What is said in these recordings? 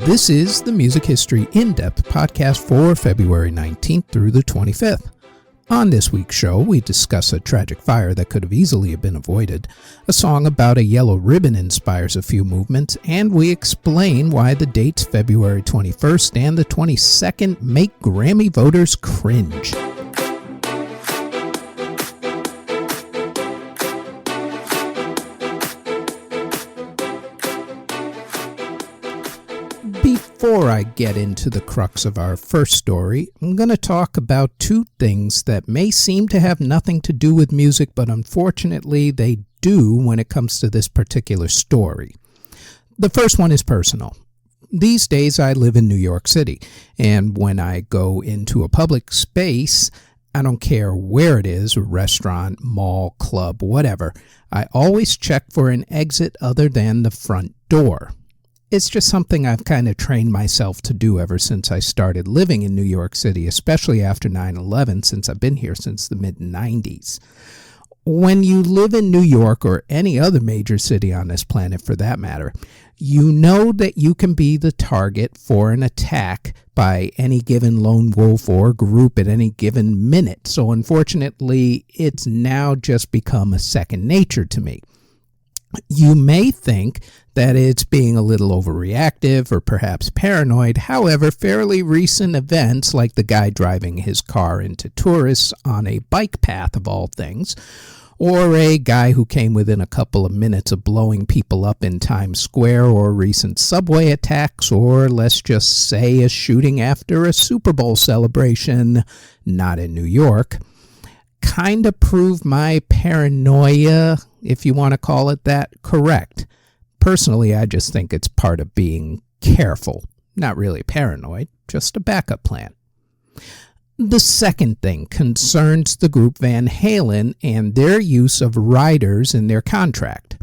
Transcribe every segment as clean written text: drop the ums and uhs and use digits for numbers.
This is the Music History In-Depth podcast for February 19th through the 25th. On this week's show, we discuss a tragic fire that could have easily been avoided, a song about a yellow ribbon inspires a few movements, and we explain why the dates February 21st and the 22nd make Grammy voters cringe. Before I get into the crux of our first story, I'm going to talk about two things that may seem to have nothing to do with music, but unfortunately they do when it comes to this particular story. The first one is personal. These days I live in New York City, and when I go into a public space, I don't care where it is, restaurant, mall, club, whatever, I always check for an exit other than the front door. It's just something I've kind of trained myself to do ever since I started living in New York City, especially after 9/11, since I've been here since the mid-90s. When you live in New York, or any other major city on this planet for that matter, you know that you can be the target for an attack by any given lone wolf or group at any given minute. So unfortunately, it's now just become a second nature to me. You may think that it's being a little overreactive or perhaps paranoid. However, fairly recent events like the guy driving his car into tourists on a bike path of all things, or a guy who came within a couple of minutes of blowing people up in Times Square, or recent subway attacks, or let's just say a shooting after a Super Bowl celebration, not in New York, kind of proved my paranoia, if you want to call it that, correct. Personally, I just think it's part of being careful. Not really paranoid, just a backup plan. The second thing concerns the group Van Halen and their use of riders in their contract.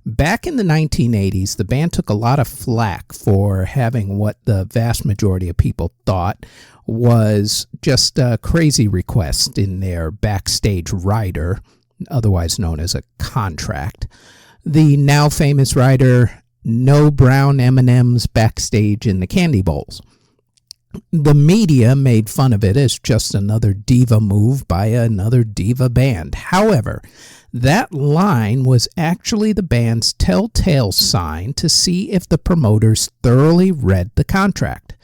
Back in the 1980s, the band took a lot of flack for having what the vast majority of people thought was just a crazy request in their backstage rider, otherwise known as a contract. The now famous rider, no brown M&Ms backstage in the candy bowls. The media made fun of it as just another diva move by another diva band. However, that line was actually the band's telltale sign to see if the promoters thoroughly read the contract.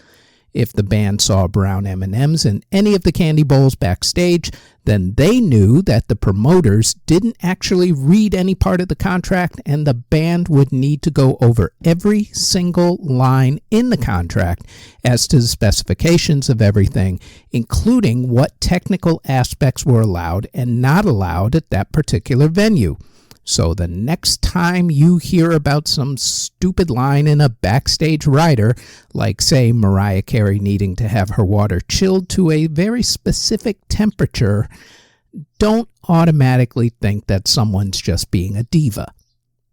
If the band saw brown M&Ms in any of the candy bowls backstage, then they knew that the promoters didn't actually read any part of the contract, and the band would need to go over every single line in the contract as to the specifications of everything, including what technical aspects were allowed and not allowed at that particular venue. So the next time you hear about some stupid line in a backstage rider, like say Mariah Carey needing to have her water chilled to a very specific temperature, don't automatically think that someone's just being a diva.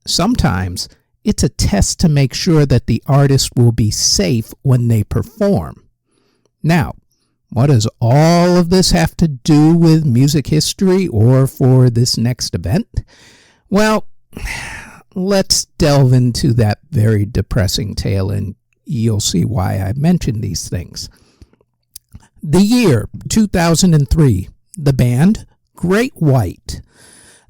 Sometimes it's a test to make sure that the artist will be safe when they perform. Now, what does all of this have to do with music history or for this next event? Well, let's delve into that very depressing tale, and you'll see why I mentioned these things. The year 2003, the band, Great White.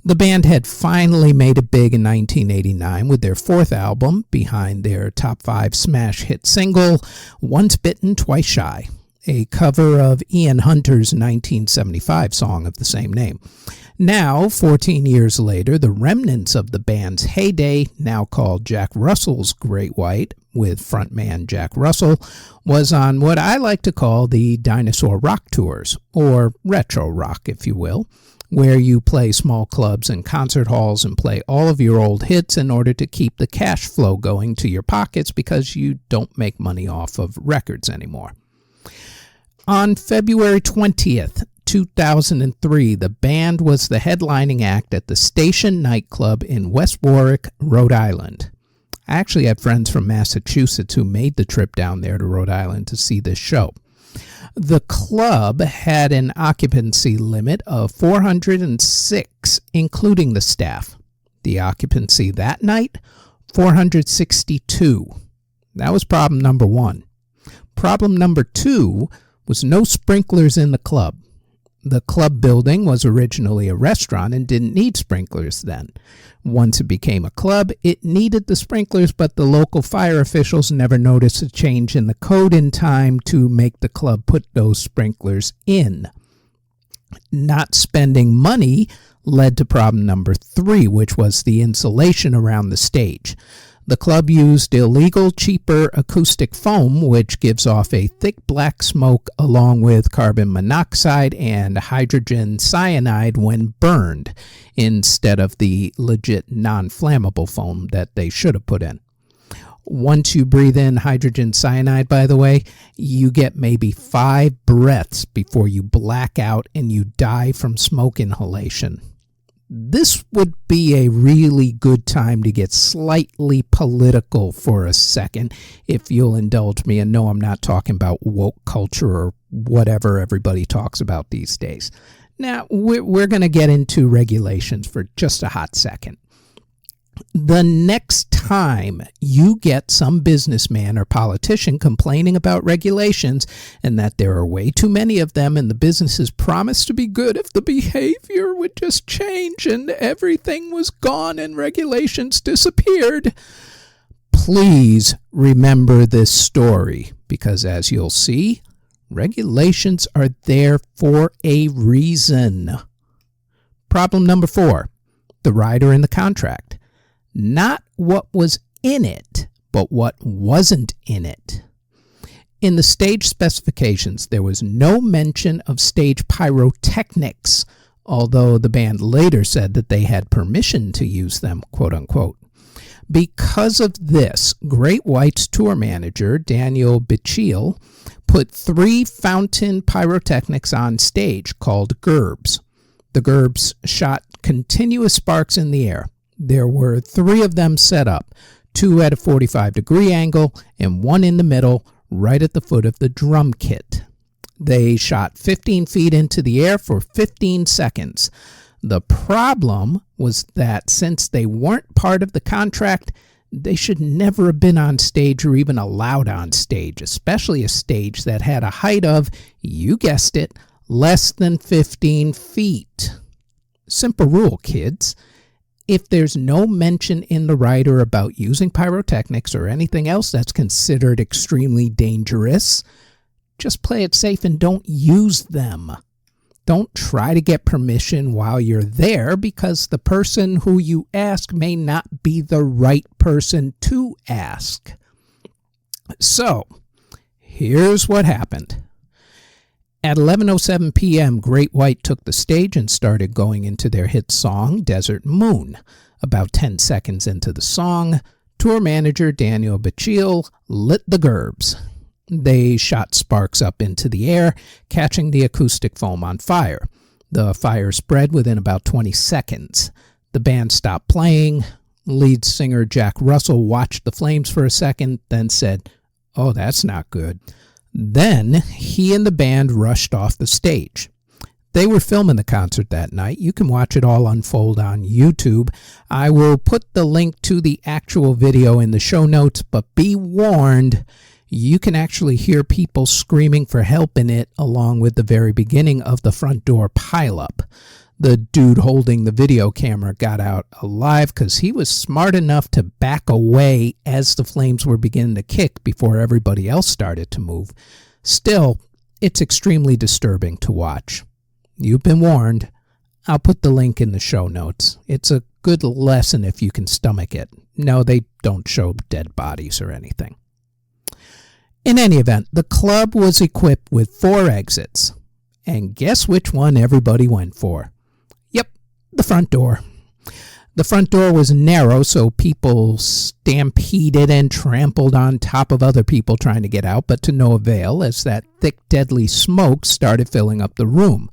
The band had finally made it big in 1989 with their fourth album, behind their top 5 smash hit single, Once Bitten, Twice Shy, a cover of Ian Hunter's 1975 song of the same name. Now, 14 years later, the remnants of the band's heyday, now called Jack Russell's Great White, with frontman Jack Russell, was on what I like to call the dinosaur rock tours, or retro rock, if you will, where you play small clubs and concert halls and play all of your old hits in order to keep the cash flow going to your pockets because you don't make money off of records anymore. On February 20th, 2003, the band was the headlining act at the Station Nightclub in West Warwick, Rhode Island. I actually had friends from Massachusetts who made the trip down there to Rhode Island to see this show. The club had an occupancy limit of 406, including the staff. The occupancy that night, 462. That was problem number 1. Problem number 2 was no sprinklers in the club. The club building was originally a restaurant and didn't need sprinklers then. Once it became a club, it needed the sprinklers, but the local fire officials never noticed a change in the code in time to make the club put those sprinklers in. Not spending money led to problem number 3, which was the insulation around the stage. The club used illegal, cheaper acoustic foam, which gives off a thick black smoke along with carbon monoxide and hydrogen cyanide when burned, instead of the legit non-flammable foam that they should have put in. Once you breathe in hydrogen cyanide, by the way, you get maybe 5 breaths before you black out and you die from smoke inhalation. This would be a really good time to get slightly political for a second, if you'll indulge me. And no, I'm not talking about woke culture or whatever everybody talks about these days. Now, we're going to get into regulations for just a hot second. The next time you get some businessman or politician complaining about regulations and that there are way too many of them and the businesses promise to be good if the behavior would just change and everything was gone and regulations disappeared, please remember this story, because as you'll see, regulations are there for a reason. Problem number 4, the rider in the contract. Not what was in it, but what wasn't in it. In the stage specifications, there was no mention of stage pyrotechnics, although the band later said that they had permission to use them, quote unquote. Because of this, Great White's tour manager, Daniel Bichil, put 3 fountain pyrotechnics on stage called gerbs. The gerbs shot continuous sparks in the air. There were 3 of them set up, 2 at a 45-degree angle and 1 in the middle, right at the foot of the drum kit. They shot 15 feet into the air for 15 seconds. The problem was that since they weren't part of the contract, they should never have been on stage or even allowed on stage, especially a stage that had a height of, you guessed it, less than 15 feet. Simple rule, kids. If there's no mention in the rider about using pyrotechnics or anything else that's considered extremely dangerous, just play it safe and don't use them. Don't try to get permission while you're there, because the person who you ask may not be the right person to ask. So, here's what happened. At 11:07 p.m., Great White took the stage and started going into their hit song, Desert Moon. About 10 seconds into the song, tour manager Daniel Bichil lit the gerbs. They shot sparks up into the air, catching the acoustic foam on fire. The fire spread within about 20 seconds. The band stopped playing. Lead singer Jack Russell watched the flames for a second, then said, "Oh, that's not good." Then he and the band rushed off the stage. They were filming the concert that night. You can watch it all unfold on YouTube. I will put the link to the actual video in the show notes, but be warned, you can actually hear people screaming for help in it, along with the very beginning of the front door pileup. The dude holding the video camera got out alive because he was smart enough to back away as the flames were beginning to kick before everybody else started to move. Still, it's extremely disturbing to watch. You've been warned. I'll put the link in the show notes. It's a good lesson if you can stomach it. No, they don't show dead bodies or anything. In any event, the club was equipped with 4 exits. And guess which one everybody went for? Yep, the front door. The front door was narrow, so people stampeded and trampled on top of other people trying to get out, but to no avail, as that thick, deadly smoke started filling up the room.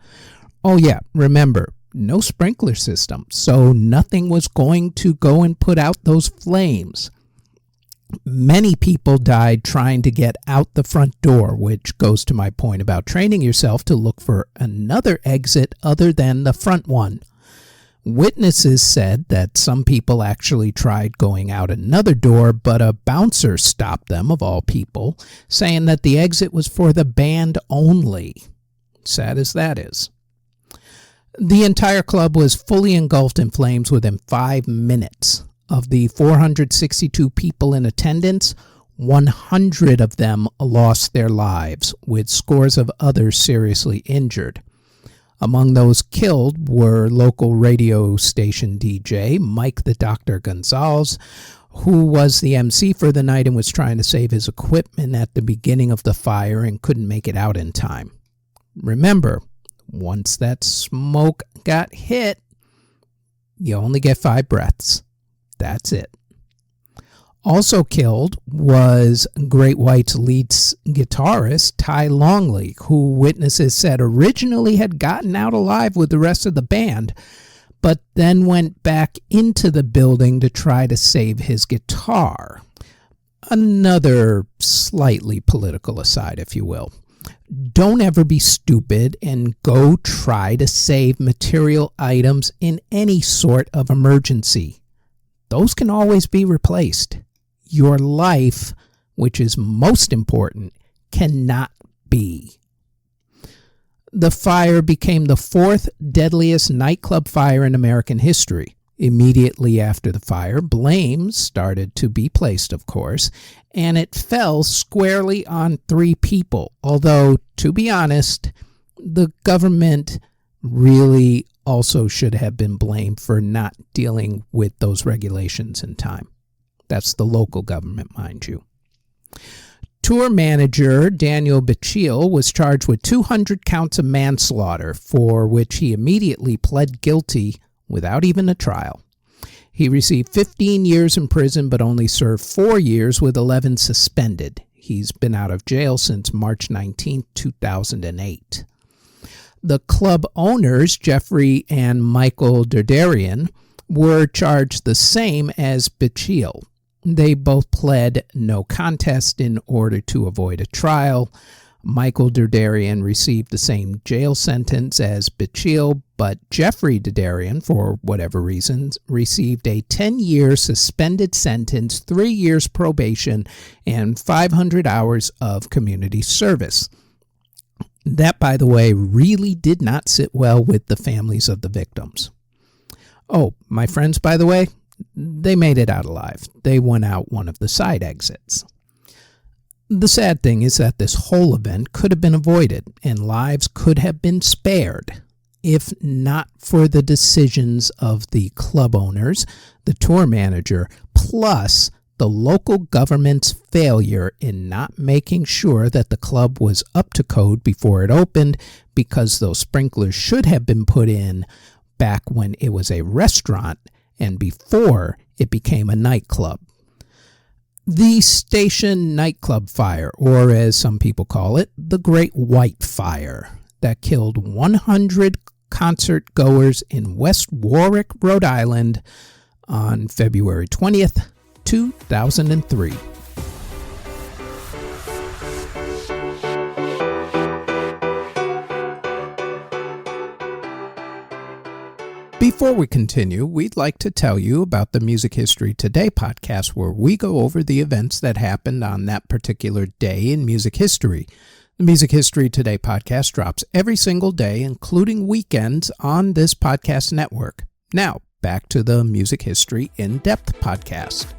Oh yeah, remember, no sprinkler system, so nothing was going to go and put out those flames. Many people died trying to get out the front door, which goes to my point about training yourself to look for another exit other than the front one. Witnesses said that some people actually tried going out another door, but a bouncer stopped them, of all people, saying that the exit was for the band only. Sad as that is. The entire club was fully engulfed in flames within 5 minutes. Of the 462 people in attendance, 100 of them lost their lives, with scores of others seriously injured. Among those killed were local radio station DJ Mike the Doctor Gonzalez, who was the MC for the night and was trying to save his equipment at the beginning of the fire and couldn't make it out in time. Remember, once that smoke got hit, you only get 5 breaths. That's it. Also killed was Great White's lead guitarist, Ty Longley, who witnesses said originally had gotten out alive with the rest of the band, but then went back into the building to try to save his guitar. Another slightly political aside, if you will. Don't ever be stupid and go try to save material items in any sort of emergency. Those can always be replaced. Your life, which is most important, cannot be. The fire became the 4th deadliest nightclub fire in American history. Immediately after the fire, blame started to be placed, of course, and it fell squarely on 3 people. Although, to be honest, the government really also should have been blamed for not dealing with those regulations in time. That's the local government, mind you. Tour manager Daniel Bachil was charged with 200 counts of manslaughter, for which he immediately pled guilty without even a trial. He received 15 years in prison but only served 4 years with 11 suspended. He's been out of jail since March 19, 2008. The club owners, Jeffrey and Michael Derderian, were charged the same as Bachil. They both pled no contest in order to avoid a trial. Michael Derderian received the same jail sentence as Bachil, but Jeffrey Derderian, for whatever reasons, received a 10-year suspended sentence, 3 years probation, and 500 hours of community service. That, by the way, really did not sit well with the families of the victims. Oh, my friends, by the way, they made it out alive. They went out one of the side exits. The sad thing is that this whole event could have been avoided and lives could have been spared if not for the decisions of the club owners, the tour manager, plus the local government's failure in not making sure that the club was up to code before it opened, because those sprinklers should have been put in back when it was a restaurant and before it became a nightclub. The station nightclub fire, or as some people call it, the Great White Fire, that killed 100 concert goers in West Warwick, Rhode Island on February 20th, 2003. Before we continue, we'd like to tell you about the Music History Today podcast, where we go over the events that happened on that particular day in music history. The Music History Today podcast drops every single day, including weekends, on this podcast network. Now, back to the Music History In-Depth podcast.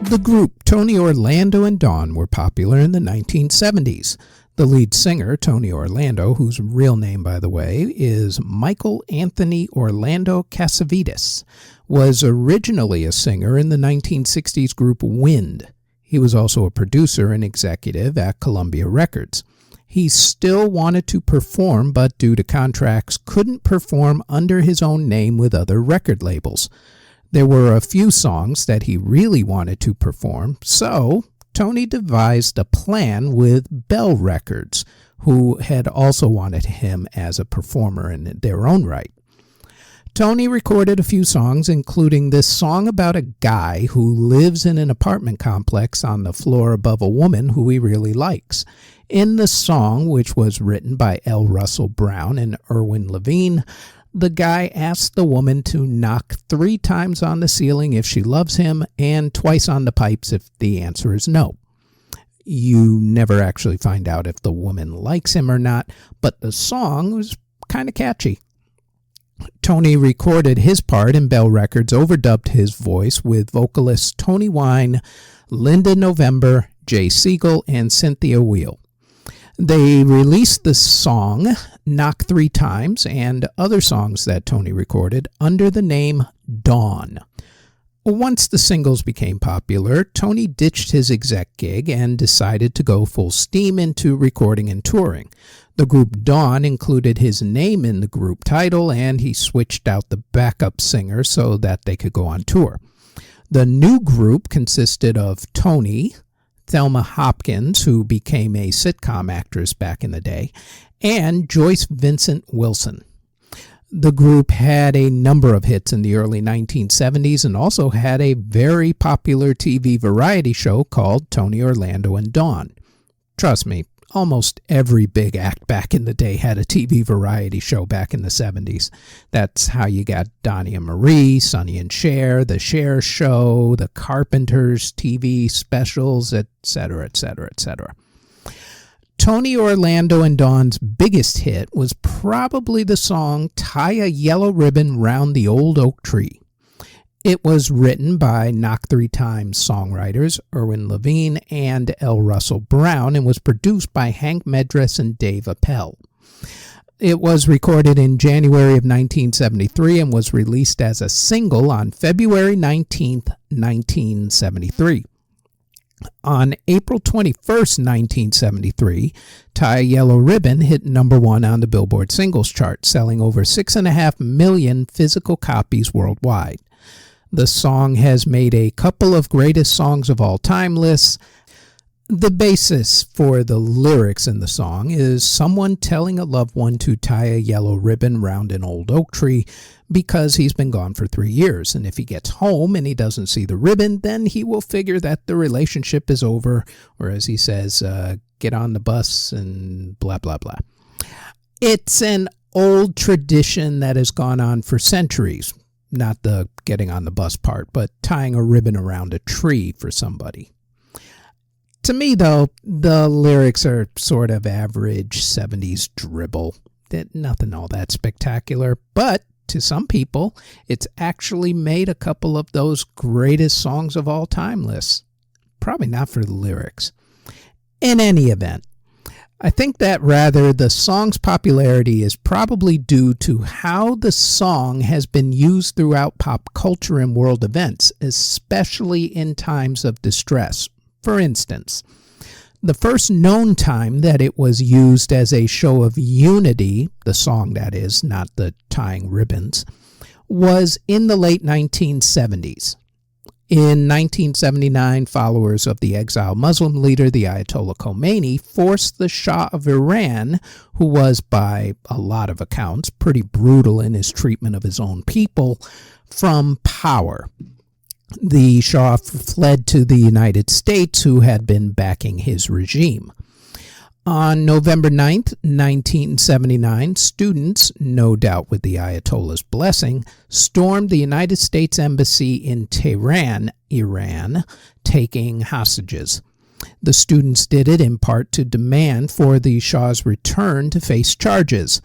The group Tony Orlando and Dawn were popular in the 1970s. The lead singer, Tony Orlando, whose real name, by the way, is Michael Anthony Orlando Casavides, was originally a singer in the 1960s group Wind. He was also a producer and executive at Columbia Records. He still wanted to perform, but due to contracts, couldn't perform under his own name with other record labels. There were a few songs that he really wanted to perform, so Tony devised a plan with Bell Records, who had also wanted him as a performer in their own right. Tony recorded a few songs, including this song about a guy who lives in an apartment complex on the floor above a woman who he really likes. In the song, which was written by L. Russell Brown and Erwin Levine, the guy asks the woman to knock 3 times on the ceiling if she loves him and twice on the pipes if the answer is no. You never actually find out if the woman likes him or not, but the song was kind of catchy. Tony recorded his part, and Bell Records overdubbed his voice with vocalists Tony Wine, Linda November, Jay Siegel, and Cynthia Weil. They released the song Knock 3 Times and other songs that Tony recorded under the name Dawn. Once the singles became popular, Tony ditched his exec gig and decided to go full steam into recording and touring. The group Dawn included his name in the group title, and he switched out the backup singer so that they could go on tour. The new group consisted of Tony, Thelma Hopkins, who became a sitcom actress back in the day, and Joyce Vincent Wilson. The group had a number of hits in the early 1970s and also had a very popular TV variety show called Tony, Orlando, and Dawn. Trust me, almost every big act back in the day had a TV variety show back in the 70s. That's how you got Donnie and Marie, Sonny and Cher, The Cher Show, The Carpenters, TV specials, etc., etc., etc. Tony, Orlando, and Dawn's biggest hit was probably the song Tie a Yellow Ribbon Round the Old Oak Tree. It was written by Knock 3 Times songwriters Erwin Levine and L. Russell Brown and was produced by Hank Medress and Dave Appel. It was recorded in January of 1973 and was released as a single on February 19, 1973. On April 21, 1973, Tie a Yellow Ribbon hit number 1 on the Billboard Singles Chart, selling over 6.5 million physical copies worldwide. The song has made a couple of greatest songs of all time lists. The basis for the lyrics in the song is someone telling a loved one to tie a yellow ribbon round an old oak tree because he's been gone for 3 years. And if he gets home and he doesn't see the ribbon, then he will figure that the relationship is over, or as he says, get on the bus and blah, blah, blah. It's an old tradition that has gone on for centuries. Not the getting on the bus part, but tying a ribbon around a tree for somebody. To me, though, the lyrics are sort of average 70s dribble. Nothing all that spectacular, but to some people, it's actually made a couple of those greatest songs of all time lists. Probably not for the lyrics. In any event, I think that rather the song's popularity is probably due to how the song has been used throughout pop culture and world events, especially in times of distress. For instance, the first known time that it was used as a show of unity, the song that is, not the tying ribbons, was in the late 1970s. In 1979, followers of the exiled Muslim leader, the Ayatollah Khomeini, forced the Shah of Iran, who was, by a lot of accounts, pretty brutal in his treatment of his own people, from power. The Shah fled to the United States, who had been backing his regime. On November 9th, 1979, students, no doubt with the Ayatollah's blessing, stormed the United States Embassy in Tehran, Iran, taking hostages. The students did it in part to demand for the Shah's return to face charges.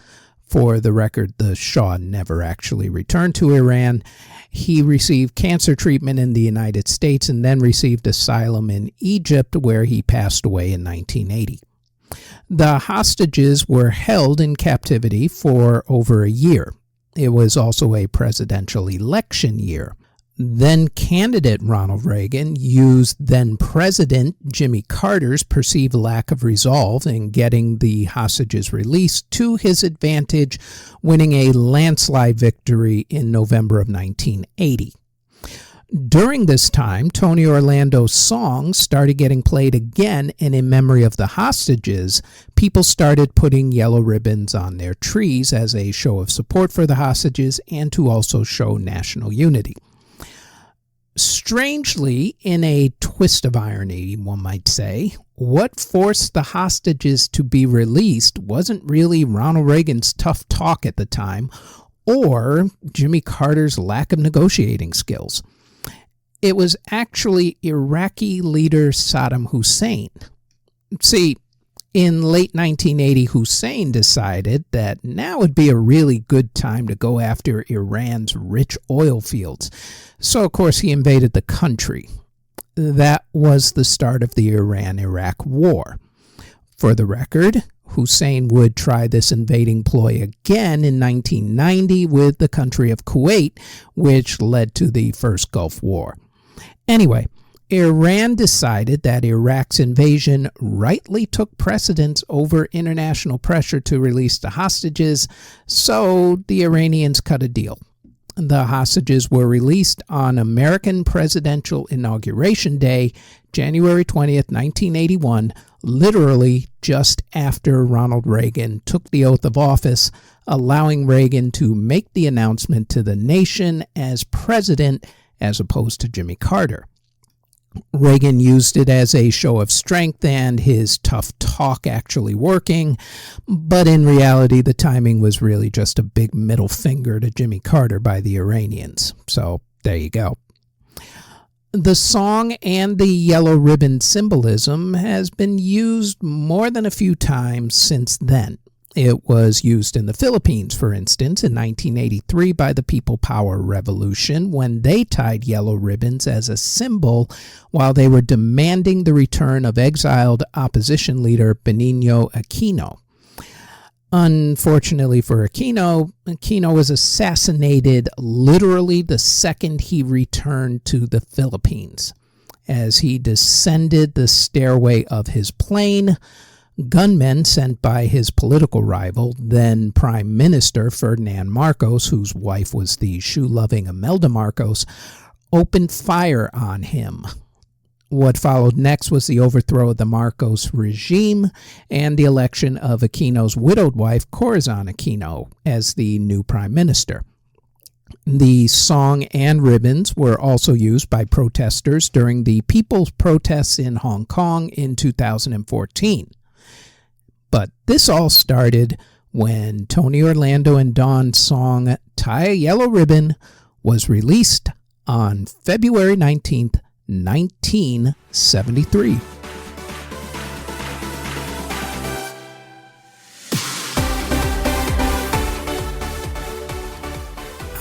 For the record, the Shah never actually returned to Iran. He received cancer treatment in the United States and then received asylum in Egypt, where he passed away in 1980. The hostages were held in captivity for over a year. It was also a presidential election year. Then-candidate Ronald Reagan used then-President Jimmy Carter's perceived lack of resolve in getting the hostages released to his advantage, winning a landslide victory in November of 1980. During this time, Tony Orlando's songs started getting played again, and in memory of the hostages, people started putting yellow ribbons on their trees as a show of support for the hostages and to also show national unity. Strangely, in a twist of irony, one might say, what forced the hostages to be released wasn't really Ronald Reagan's tough talk at the time or Jimmy Carter's lack of negotiating skills. It was actually Iraqi leader Saddam Hussein. See, in late 1980, Hussein decided that now would be a really good time to go after Iran's rich oil fields. So, of course, he invaded the country. That was the start of the Iran-Iraq War. For the record, Hussein would try this invading ploy again in 1990 with the country of Kuwait, which led to the first Gulf War. Anyway, Iran decided that Iraq's invasion rightly took precedence over international pressure to release the hostages, so the Iranians cut a deal. The hostages were released on American Presidential Inauguration Day, January 20th, 1981, literally just after Ronald Reagan took the oath of office, allowing Reagan to make the announcement to the nation as president as opposed to Jimmy Carter. Reagan used it as a show of strength and his tough talk actually working, but in reality the timing was really just a big middle finger to Jimmy Carter by the Iranians. So there you go. The song and the yellow ribbon symbolism has been used more than a few times since then. It was used in the Philippines, for instance, in 1983 by the People Power Revolution when they tied yellow ribbons as a symbol while they were demanding the return of exiled opposition leader Benigno Aquino. Unfortunately for Aquino was assassinated literally the second he returned to the Philippines. As he descended the stairway of his plane, gunmen sent by his political rival, then Prime Minister Ferdinand Marcos, whose wife was the shoe-loving Imelda Marcos, opened fire on him. What followed next was the overthrow of the Marcos regime and the election of Aquino's widowed wife, Corazon Aquino, as the new prime minister. The song and ribbons were also used by protesters during the people's protests in Hong Kong in 2014. But this all started when Tony Orlando and Dawn's song "Tie a Yellow Ribbon" was released on February 19th, 1973.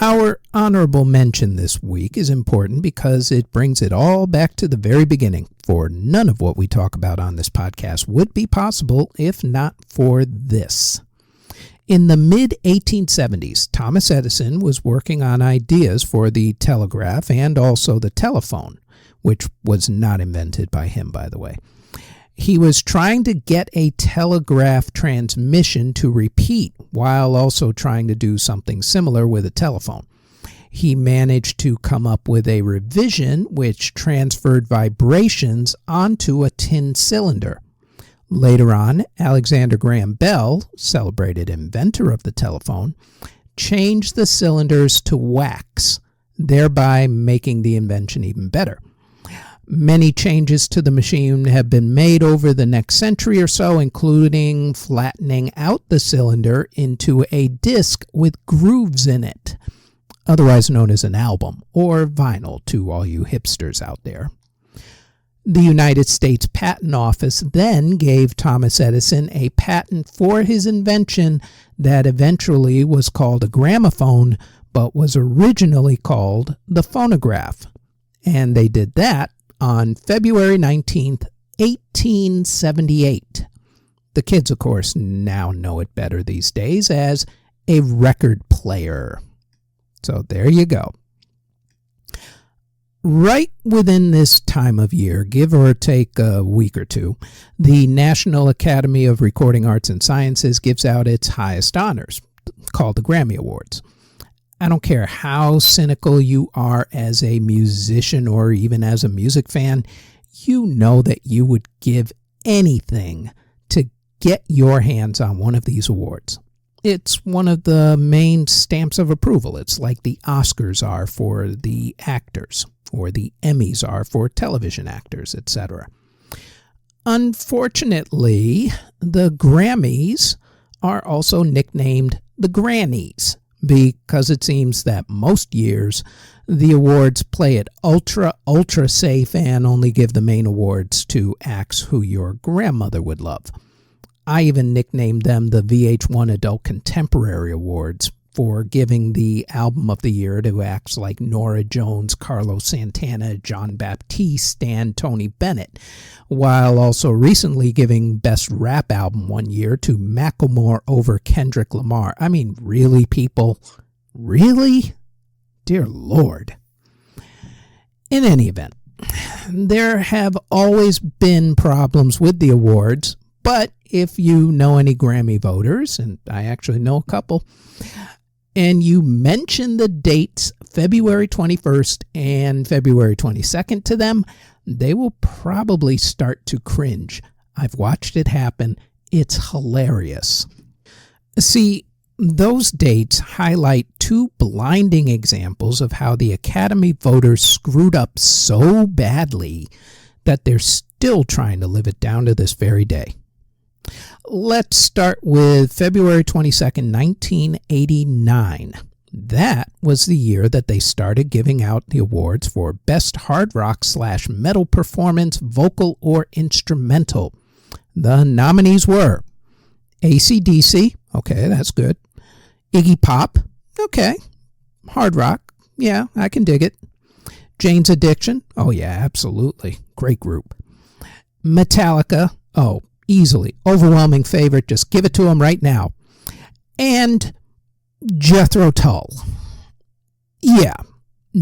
Our honorable mention this week is important because it brings it all back to the very beginning, for none of what we talk about on this podcast would be possible if not for this. In the mid-1870s, Thomas Edison was working on ideas for the telegraph and also the telephone, which was not invented by him, by the way. He was trying to get a telegraph transmission to repeat while also trying to do something similar with a telephone. He managed to come up with a revision which transferred vibrations onto a tin cylinder. Later on, Alexander Graham Bell, celebrated inventor of the telephone, changed the cylinders to wax, thereby making the invention even better. Many changes to the machine have been made over the next century or so, including flattening out the cylinder into a disc with grooves in it, otherwise known as an album or vinyl to all you hipsters out there. The United States Patent Office then gave Thomas Edison a patent for his invention that eventually was called a gramophone, but was originally called the phonograph. And they did that on February 19th, 1878. The kids, of course, now know it better these days as a record player. So there you go. Right within this time of year, give or take a week or two, the National Academy of Recording Arts and Sciences gives out its highest honors, called the Grammy Awards. I don't care how cynical you are as a musician or even as a music fan, you know that you would give anything to get your hands on one of these awards. It's one of the main stamps of approval. It's like the Oscars are for the actors, or the Emmys are for television actors, etc. Unfortunately, the Grammys are also nicknamed the Grannies, because it seems that most years the awards play it ultra safe and only give the main awards to acts who your grandmother would love. I even nicknamed them the VH1 Adult Contemporary Awards for giving the Album of the Year to acts like Norah Jones, Carlos Santana, John Baptiste, and Tony Bennett, while also recently giving Best Rap Album one year to Macklemore over Kendrick Lamar. I mean, really, people? Really? Dear Lord. In any event, there have always been problems with the awards, but if you know any Grammy voters, and I actually know a couple, and you mention the dates February 21st and February 22nd to them, they will probably start to cringe. I've watched it happen. It's hilarious. See, those dates highlight two blinding examples of how the Academy voters screwed up so badly that they're still trying to live it down to this very day. Let's start with February 22nd, 1989. That was the year that they started giving out the awards for Best Hard Rock / Metal Performance, Vocal or Instrumental. The nominees were AC/DC, okay, that's good. Iggy Pop, okay. Hard Rock, yeah, I can dig it. Jane's Addiction, oh yeah, absolutely, great group. Metallica, oh, easily, overwhelming favorite, just give it to them right now. And Jethro Tull. Yeah,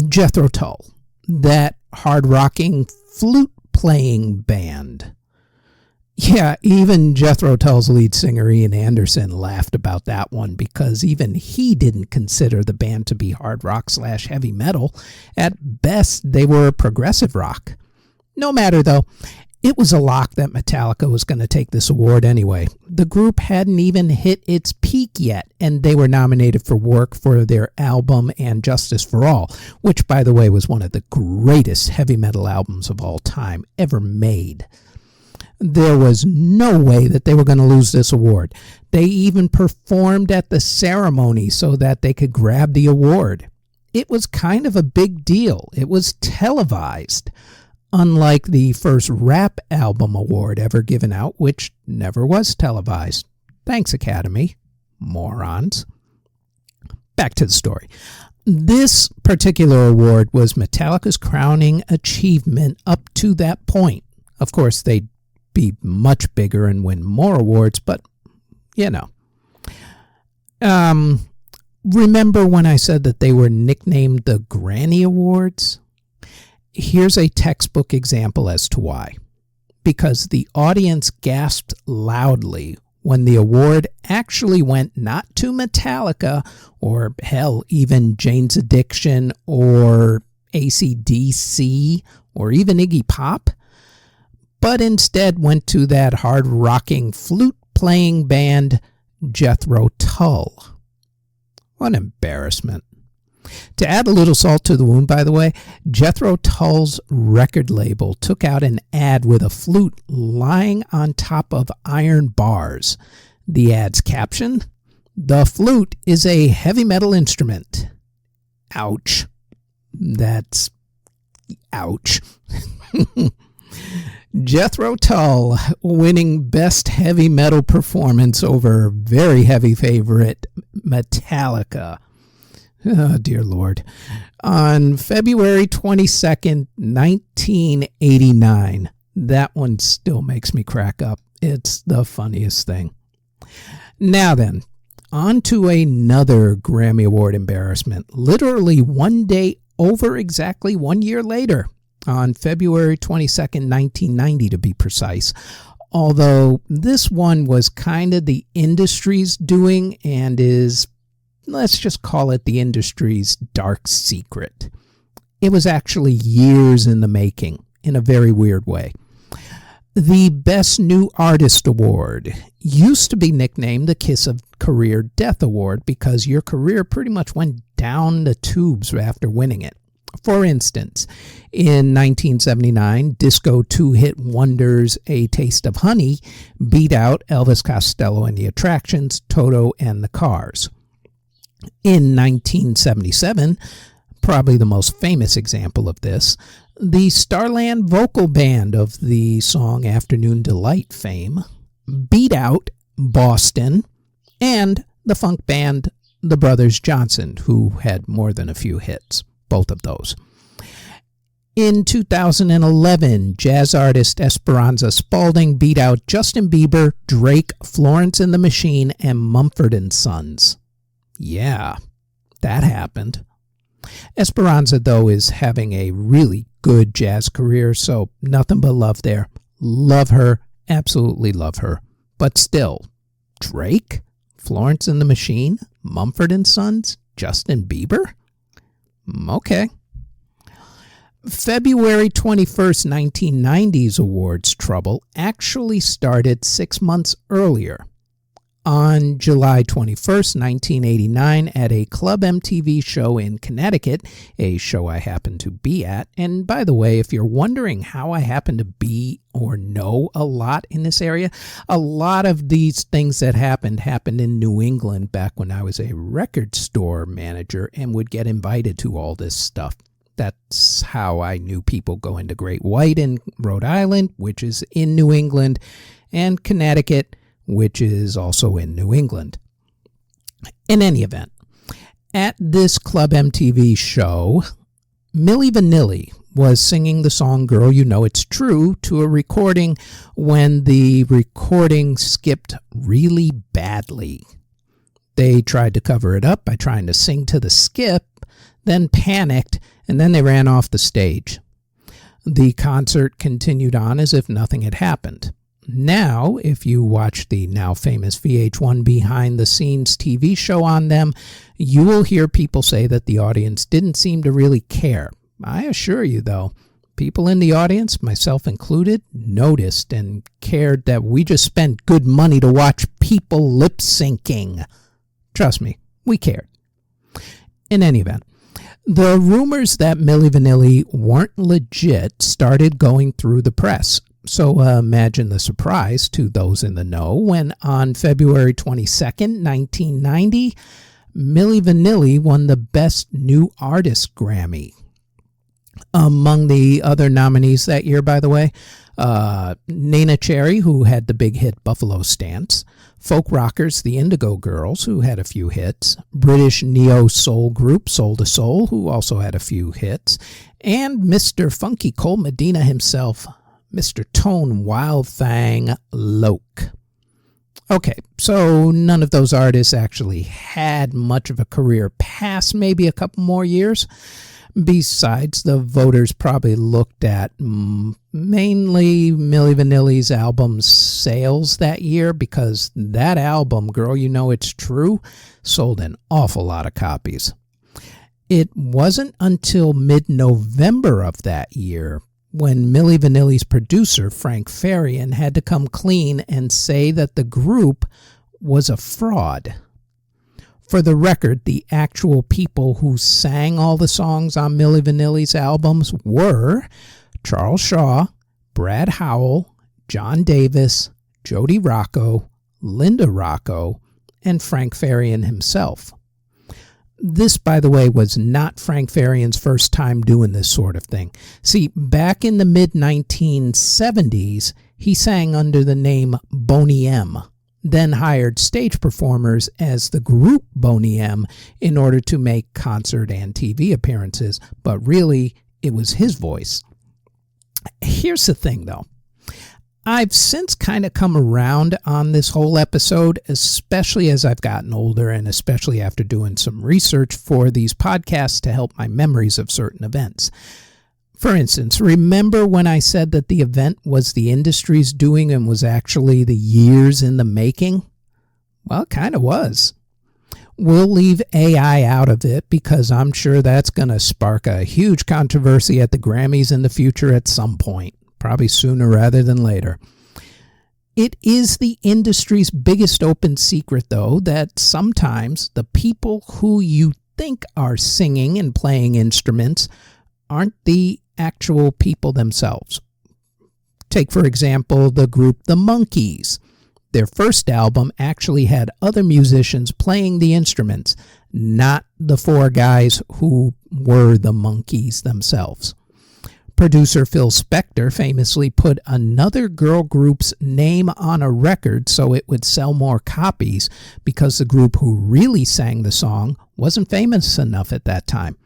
Jethro Tull, that hard-rocking, flute-playing band. Yeah, even Jethro Tull's lead singer Ian Anderson laughed about that one because even he didn't consider the band to be hard rock / heavy metal. At best, they were progressive rock. No matter, though, it was a lock that Metallica was going to take this award anyway. The group hadn't even hit its peak yet, and they were nominated for work for their album And Justice for All, which, by the way, was one of the greatest heavy metal albums of all time ever made. There was no way that they were going to lose this award. They even performed at the ceremony so that they could grab the award. It was kind of a big deal. It was televised. Unlike the first rap album award ever given out, which never was televised. Thanks, Academy. Morons. Back to the story. This particular award was Metallica's crowning achievement up to that point. Of course, they'd be much bigger and win more awards, but, you know. Remember when I said that they were nicknamed the Granny Awards? Here's a textbook example as to why. Because the audience gasped loudly when the award actually went not to Metallica or, hell, even Jane's Addiction or AC/DC or even Iggy Pop, but instead went to that hard-rocking, flute-playing band Jethro Tull. What an embarrassment. To add a little salt to the wound, by the way, Jethro Tull's record label took out an ad with a flute lying on top of iron bars. The ad's caption, "The flute is a heavy metal instrument." Ouch. That's ouch. Jethro Tull winning Best Heavy Metal Performance over very heavy favorite Metallica. Oh, dear Lord. On February 22nd, 1989. That one still makes me crack up. It's the funniest thing. Now then, on to another Grammy Award embarrassment. Literally one day over exactly 1 year later. On February 22nd, 1990 to be precise. Although this one was kind of the industry's doing and is let's just call it the industry's dark secret. It was actually years in the making, in a very weird way. The Best New Artist Award used to be nicknamed the Kiss of Career Death Award because your career pretty much went down the tubes after winning it. For instance, in 1979, disco two-hit wonders A Taste of Honey beat out Elvis Costello and the Attractions, Toto and the Cars. In 1977, probably the most famous example of this, the Starland vocal band of the song Afternoon Delight fame beat out Boston and the funk band The Brothers Johnson, who had more than a few hits, both of those. In 2011, jazz artist Esperanza Spalding beat out Justin Bieber, Drake, Florence and the Machine, and Mumford & Sons. Yeah, that happened. Esperanza, though, is having a really good jazz career, so nothing but love there. Love her, absolutely love her. But still, Drake, Florence and the Machine, Mumford & Sons, Justin Bieber? Okay. February 21st, 1990's awards trouble actually started 6 months earlier. On July 21st, 1989, at a Club MTV show in Connecticut, a show I happened to be at. And by the way, if you're wondering how I happen to be or know a lot in this area, a lot of these things that happened in New England back when I was a record store manager and would get invited to all this stuff. That's how I knew people going to Great White in Rhode Island, which is in New England, and Connecticut, which is also in New England. In any event, at this Club MTV show, Milli Vanilli was singing the song Girl You Know It's True to a recording when the recording skipped really badly. They tried to cover it up by trying to sing to the skip, then panicked, and then they ran off the stage. The concert continued on as if nothing had happened. Now, if you watch the now famous VH1 behind-the-scenes TV show on them, you will hear people say that the audience didn't seem to really care. I assure you, though, people in the audience, myself included, noticed and cared that we just spent good money to watch people lip-syncing. Trust me, we cared. In any event, the rumors that Milli Vanilli weren't legit started going through the press. So imagine the surprise to those in the know when on February 22nd, 1990, Milli Vanilli won the Best New Artist Grammy. Among the other nominees that year, by the way, Nena Cherry, who had the big hit Buffalo Stance, folk rockers the Indigo Girls, who had a few hits, British neo-soul group Soul to Soul, who also had a few hits, and Mr. Funky Cole Medina himself, Mr. Tone Wildfang Loke. Okay, so none of those artists actually had much of a career past maybe a couple more years. Besides, the voters probably looked at mainly Milli Vanilli's album sales that year because that album, Girl You Know It's True, sold an awful lot of copies. It wasn't until mid-November of that year when Milli Vanilli's producer, Frank Farian, had to come clean and say that the group was a fraud. For the record, the actual people who sang all the songs on Milli Vanilli's albums were Charles Shaw, Brad Howell, John Davis, Jody Rocco, Linda Rocco, and Frank Farian himself. This, by the way, was not Frank Farian's first time doing this sort of thing. See, back in the mid-1970s, he sang under the name Boney M., then hired stage performers as the group Boney M in order to make concert and TV appearances, but really, it was his voice. Here's the thing, though. I've since kind of come around on this whole episode, especially as I've gotten older and especially after doing some research for these podcasts to help my memories of certain events. For instance, remember when I said that the event was the industry's doing and was actually the years in the making? Well, it kind of was. We'll leave AI out of it because I'm sure that's going to spark a huge controversy at the Grammys in the future at some point, probably sooner rather than later. It is the industry's biggest open secret, though, that sometimes the people who you think are singing and playing instruments aren't the actual people themselves. Take, for example, the group The Monkees. Their first album actually had other musicians playing the instruments, not the four guys who were the Monkees themselves. Producer Phil Spector famously put another girl group's name on a record so it would sell more copies because the group who really sang the song wasn't famous enough at that time.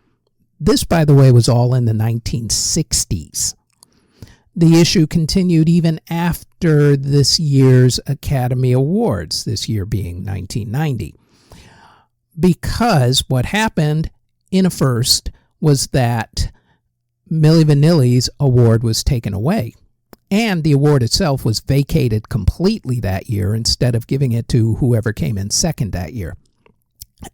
This, by the way, was all in the 1960s. The issue continued even after this year's Academy Awards, this year being 1990. Because what happened in a first was that Milli Vanilli's award was taken away, and the award itself was vacated completely that year instead of giving it to whoever came in second that year.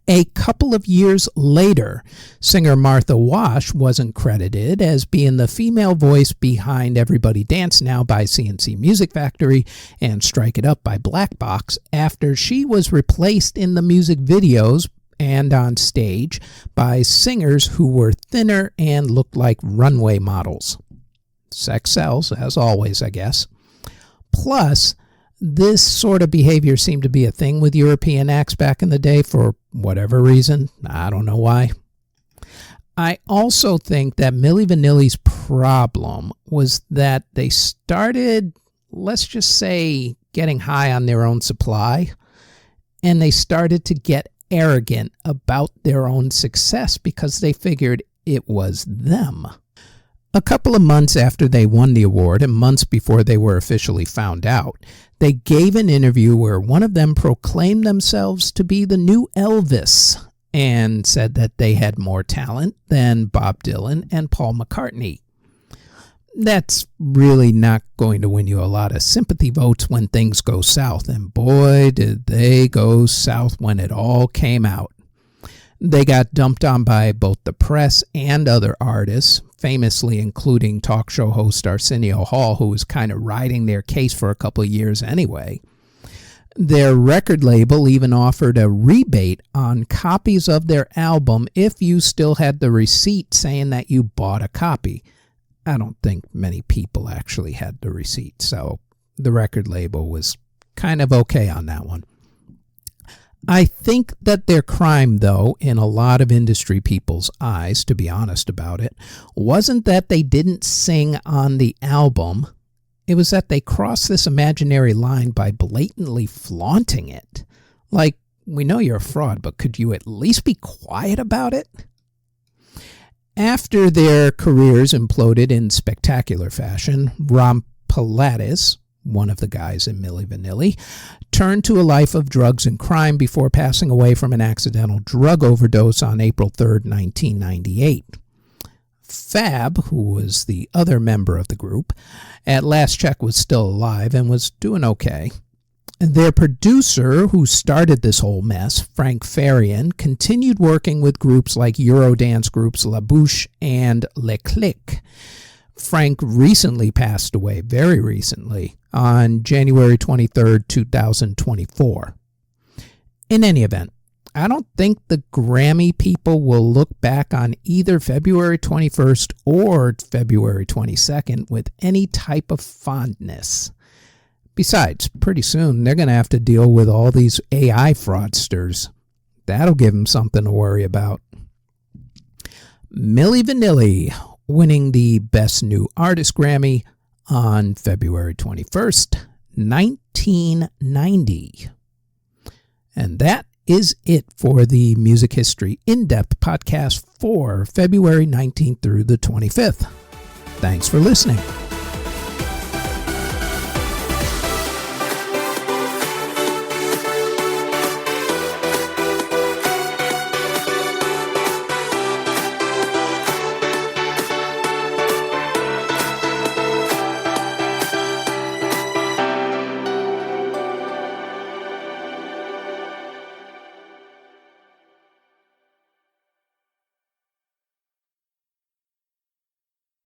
A couple of years later, singer Martha Wash wasn't credited as being the female voice behind Everybody Dance Now by C&C Music Factory and Strike It Up by Black Box after she was replaced in the music videos and on stage by singers who were thinner and looked like runway models. Sex sells, as always, I guess. Plus, this sort of behavior seemed to be a thing with European acts back in the day for whatever reason. I don't know why. I also think that Milli Vanilli's problem was that they started, let's just say, getting high on their own supply, and they started to get arrogant about their own success because they figured it was them. A couple of months after they won the award and months before they were officially found out, they gave an interview where one of them proclaimed themselves to be the new Elvis and said that they had more talent than Bob Dylan and Paul McCartney. That's really not going to win you a lot of sympathy votes when things go south, and boy, did they go south when it all came out. They got dumped on by both the press and other artists, famously including talk show host Arsenio Hall, who was kind of riding their case for a couple of years anyway. Their record label even offered a rebate on copies of their album if you still had the receipt saying that you bought a copy. I don't think many people actually had the receipt, so the record label was kind of okay on that one. I think that their crime, though, in a lot of industry people's eyes, to be honest about it, wasn't that they didn't sing on the album. It was that they crossed this imaginary line by blatantly flaunting it. Like, we know you're a fraud, but could you at least be quiet about it? After their careers imploded in spectacular fashion, Ron Pilatus, one of the guys in Milli Vanilli, turned to a life of drugs and crime before passing away from an accidental drug overdose on April 3rd, 1998. Fab, who was the other member of the group, at last check was still alive and was doing okay. Their producer, who started this whole mess, Frank Farian, continued working with groups like Eurodance groups La Bouche and Le Click. Frank recently passed away, very recently, on January 23rd, 2024. In any event, I don't think the Grammy people will look back on either February 21st or February 22nd with any type of fondness. Besides, pretty soon they're going to have to deal with all these AI fraudsters. That'll give them something to worry about. Milli Vanilli winning the Best New Artist Grammy on February 21st, 1990. And that is it for the Music History In-Depth podcast for February 19th through the 25th. Thanks for listening.